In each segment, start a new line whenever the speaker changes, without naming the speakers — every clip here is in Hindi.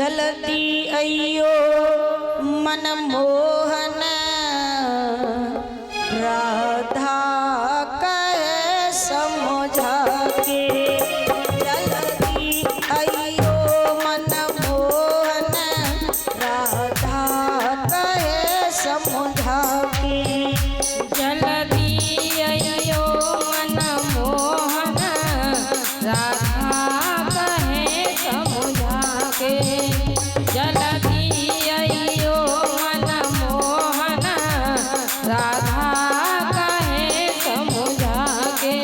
जल्दी अयो मनमोहन राधा कहे समझा के। जल्दी अयो मनमोहन राधा कहे समझा के।
जल्दी अयो मनमोहन राधा कहे समझा के। जल्दी अयो मनमोहन राधा कहे समझा के।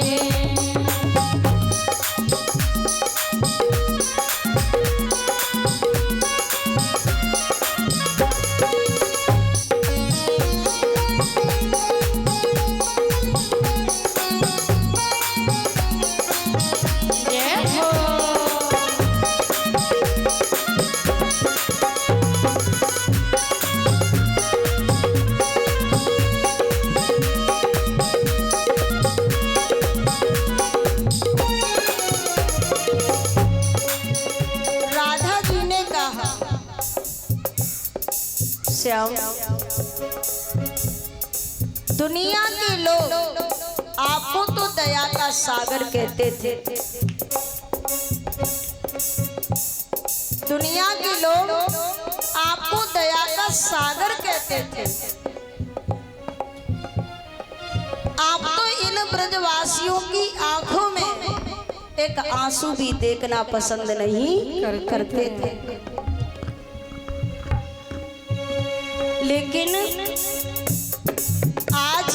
राधा जी ने कहा, श्याम, दुनिया के लोग आपको तो दया का सागर कहते थे। दुनिया के लोग आपको दया का सागर कहते थे। आप तो इन ब्रजवासियों की आंखों में एक आंसू भी देखना पसंद नहीं करते थे। लेकिन आज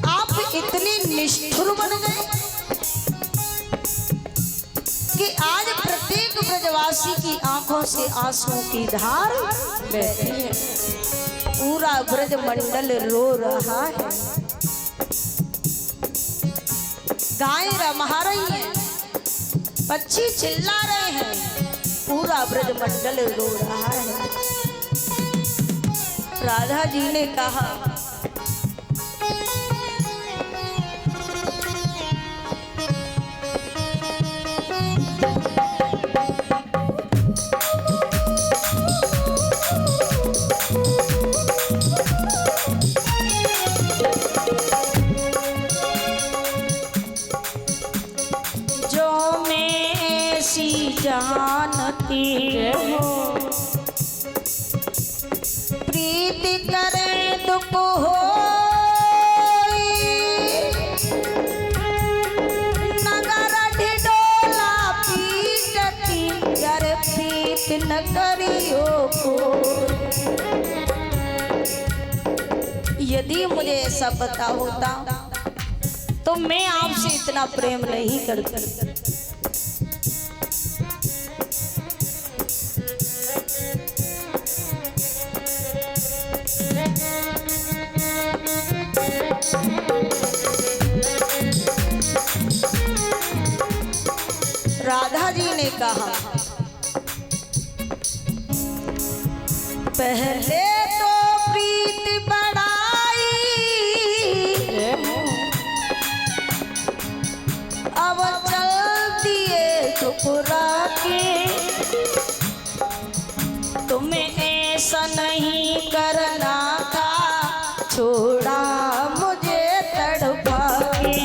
आप इतने निष्ठुर बन गए कि आज प्रत्येक ब्रजवासी की आंखों से आंसुओं की धार बहती है। पूरा ब्रज मंडल रो रहा है, गायें रमहा रही हैं, पक्षी चिल्ला रहे हैं, पूरा ब्रज मंडल रो रहा है। राधा जी ने कहा, जो मैं ऐसी जानती हूँ प्रीत करे दुख हो नगर ढिढोला पीटती कर प्रीत न करियो को। यदि मुझे ऐसा पता होता तो मैं आपसे इतना प्रेम नहीं करती। राधा जी ने कहा, पहले तो प्रीत बढ़ाई, अब चल दिए ठुकरा के। तुम्हें ऐसा नहीं करना था, छोड़ा मुझे तड़पा के।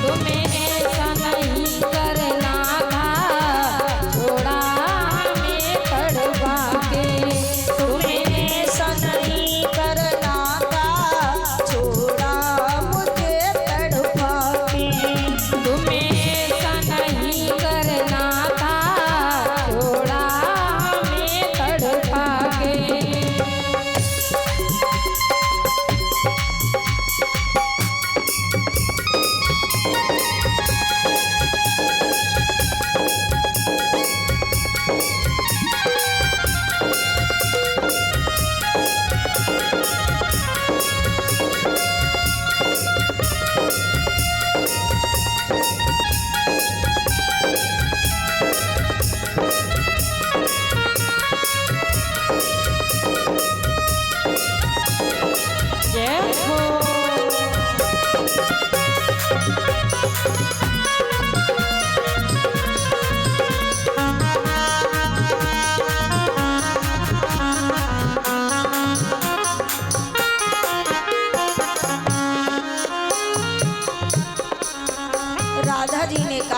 तुम्हें ऐसा नहीं करना था, छोड़ा हमें तड़पा के। तुम्हें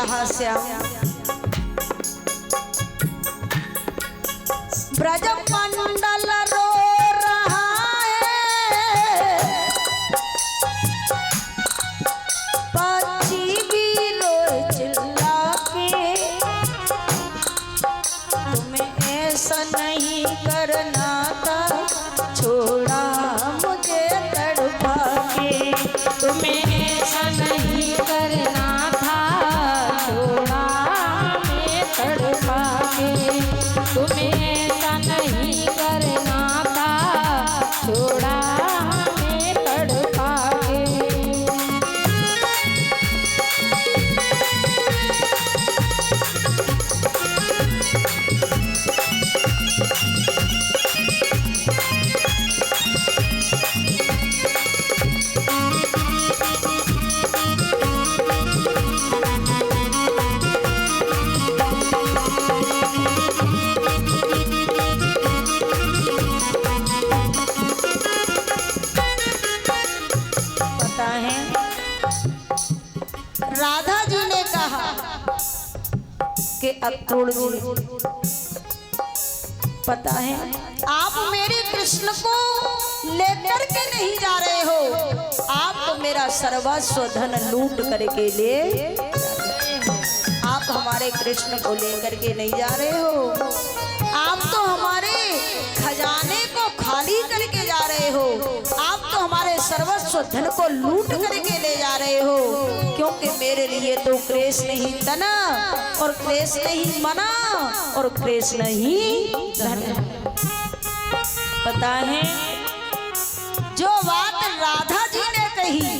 कहा श्याम ब्रज मंडल रो रहा है, पक्षी भी रोए चिल्ला के, तुम्हें ऐसा नहीं करना था, छोड़ा मुझे तड़पा के,
तुम्हें ऐसा नहीं करना था, छोड़ा मैं तड़पा के, तुम्हें ऐसा नहीं करना था, छोड़ा मैं तड़पा के।
पता है राधा जी ने कहा कि अक्रूर जी, पता है आप मेरे कृष्ण को लेकर के नहीं जा रहे हो, आप तो मेरा सर्वस्व धन लूट करके ले, आप हमारे कृष्ण को लेकर के नहीं जा रहे हो, आप तो हमारे खजाने को खाली करके जा रहे हो, आप तो हमारे सर्वस्व धन को लूट करके ले जा रहे हो, क्योंकि मेरे लिए तो क्लेश नहीं तना और क्लेश नहीं मना और क्लेश नहीं धन। पता है जो बात राधा जी ने कही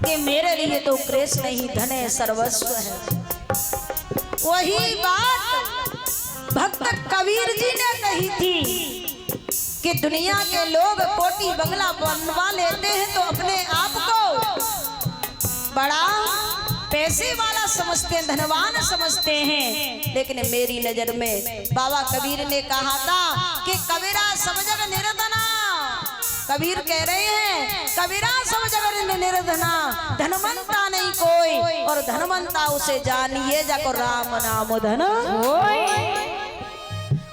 कि मेरे लिए तो क्लेश नहीं धन है सर्वस्व है, वही बात भक्त कबीर जी ने कही थी कि दुनिया के लोग कोठी बंगला बनवा लेते हैं तो अपने आप को बड़ा पैसे वाला समझते हैं, धनवान समझते हैं, लेकिन मेरी नजर में बाबा कबीर ने कहा था कि कबीरा सब जग निर्धना, कबीर कह रहे हैं कबीरा सब जग निर्धना, धनवंता नहीं कोई और धनवंता उसे जानिए जाको राम नाम धन।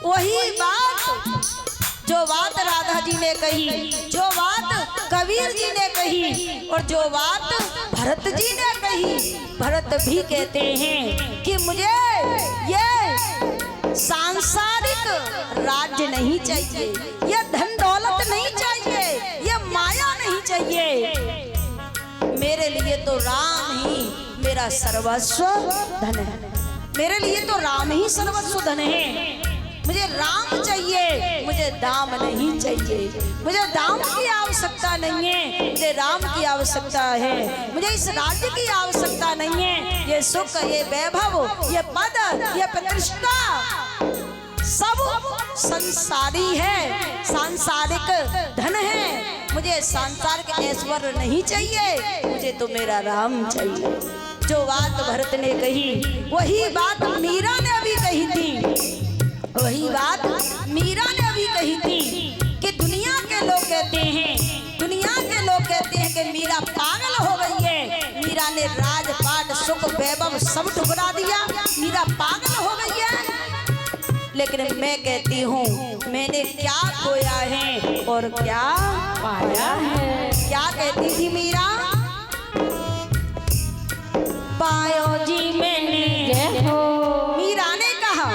वही बात जो बात राधा जी ने कही, जो बात कबीर जी ने कही और जो बात भरत जी ने कही, भरत भी कहते हैं कि मुझे ये सांसारिक राज्य नहीं चाहिए, ये धन दौलत नहीं चाहिए, ये माया नहीं चाहिए, मेरे लिए तो राम ही मेरा सर्वस्व धन है, मेरे लिए तो राम ही सर्वस्व धन है, मुझे राम चाहिए, मुझे दाम नहीं चाहिए, मुझे दाम की आवश्यकता नहीं है, मुझे राम की आवश्यकता है, मुझे इस राज्य की आवश्यकता नहीं है, ये सुख ये वैभव ये पद ये प्रतिष्ठा सब संसारी है, सांसारिक धन है, मुझे सांसारिक ऐश्वर्य नहीं चाहिए, मुझे तो मेरा राम चाहिए। जो बात भरत ने कही वही बात मीरा ने अभी कही थी, वही बात मीरा ने अभी कही थी कि दुनिया के लोग कहते हैं, दुनिया के लोग कहते हैं कि मीरा पागल हो गई है, मीरा ने राजपाट सुख वैभव सब ठुकरा दिया, मीरा पागल हो गई है, लेकिन मैं कहती हूँ मैंने क्या खोया है और क्या पाया है। क्या कहती थी मीरा? पायो जी मैंने, मीरा ने कहा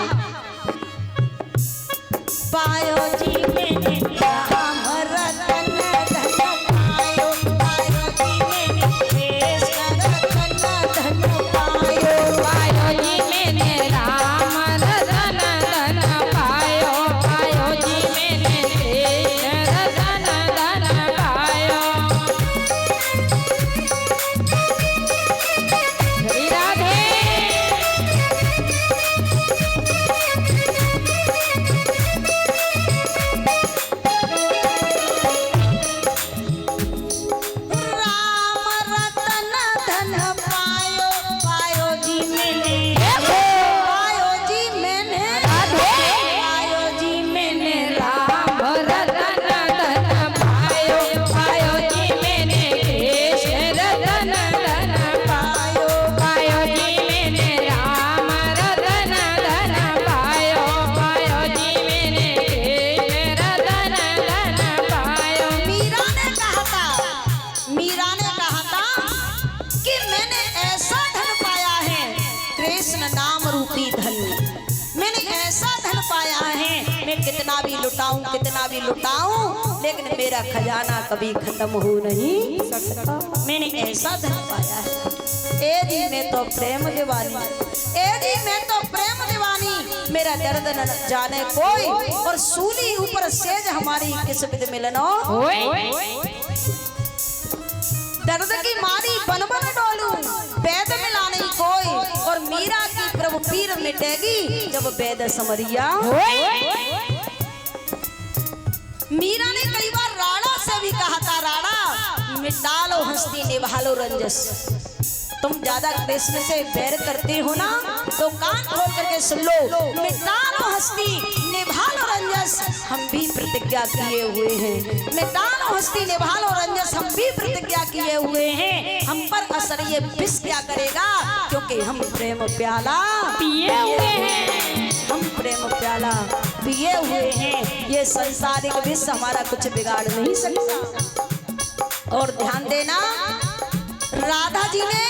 पायो जी मैंने राम रतन धन पायो, पायो जी मैंने कृष्ण रतन धन पायो,
पायो जी मैंने राम रतन धन पायो, पायो जी मैंने कृष्ण रतन धन पायो।
कितना भी लुटाऊं लेकिन मेरा खजाना कभी खत्म हो नहीं सकता। मैंने ऐसा धन पाया है। ए जी मैं तो प्रेम दीवानी, ए जी मैं तो प्रेम दीवानी, मेरा दर्द न जाने कोई, और सूली ऊपर सेज हमारी किस्मत मिलनो। दर्द की मारी बन बन डोलूं, वेद मिला नहीं कोई, और मीरा की प्रभु पीर मिटेगी जब वेद समरिया। मीरा ने कई बार राणा से भी कहा था, राणा मिटा लो हस्ती निभा लो रंजस। तुम ज्यादा कृष्ण से बैर करते हो ना, तो कान खोल करके सुन लो, मिटा लो हस्ती निभा लो रंजस, हम भी प्रतिज्ञा किए हुए हैं। मिटा लो हस्ती निभा लो रंजस, हम भी प्रतिज्ञा किए हुए हैं। हम पर असर ये विष क्या करेगा, क्योंकि हम प्रेम प्याला
पिए हुए हैं,
हम प्रेम प्याला पिए हुए हैं। ये संसारिक विष हमारा कुछ बिगाड़ नहीं सकता। और ध्यान देना, राधा जी ने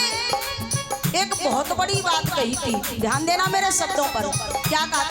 एक बहुत बड़ी बात कही थी, ध्यान देना मेरे शब्दों पर। क्या कहा?